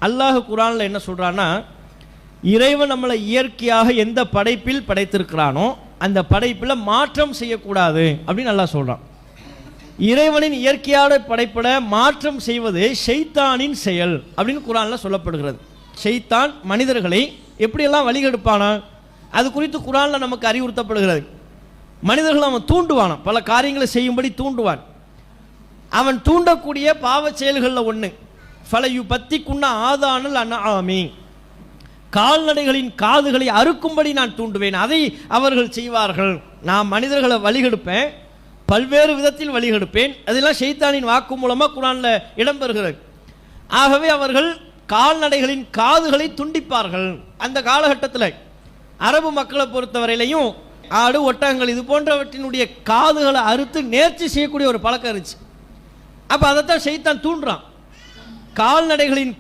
அல்லாஹ் குர்ஆனில் என்ன சொல்கிறான்னா, இறைவன் நம்மளை இயற்கையாக எந்த படைப்பில் படைத்திருக்கிறானோ அந்த படைப்பில் மாற்றம் செய்யக்கூடாது அப்படின்னு அல்லாஹ் சொல்கிறான். இறைவனின் இயற்கையான படைப்பிட மாற்றம் செய்வது ஷைத்தானின் செயல் அப்படின்னு குர்ஆனில் சொல்லப்படுகிறது. ஷைத்தான் மனிதர்களை எப்படியெல்லாம் வழிகெடுப்பானா அது குறித்து குர்ஆனில் நமக்கு அறிவுறுத்தப்படுகிறது. மனிதர்கள் அவன் தூண்டுவானான், பல காரியங்களை செய்யும்படி தூண்டுவான். அவன் தூண்டக்கூடிய பாவ செயல்களில் ஒன்று ஃபலையு பத்தி குன்ன ஆதானல் அன்ஆமி, கால்நடைகளின் காதுகளை அறுக்கும்படி நான் தூண்டுவேன், அதை அவர்கள் செய்வார்கள். நான் மனிதர்களை வழிகெடுப்பேன், பல்வேறு விதத்தில் வழிகெடுப்பேன். அதெல்லாம் ஷைத்தானின் வாக்கு மூலமாக குர்ஆனில் இடம்பெறுகிறது. ஆகவே அவர்கள் கால்நடைகளின் காதுகளை துண்டிப்பார்கள். அந்த காலகட்டத்தில் அரபு மக்களை பொறுத்தவரையிலையும் ஆடு ஒட்டகங்கள் இது போன்றவற்றினுடைய காதுகளை அறுத்து நேர்ச்சி செய்யக்கூடிய ஒரு பழக்கம் இருந்துச்சு. அப்போ அதைத்தான் ஷைத்தான் தூண்டுறான். கால்நடைகளின்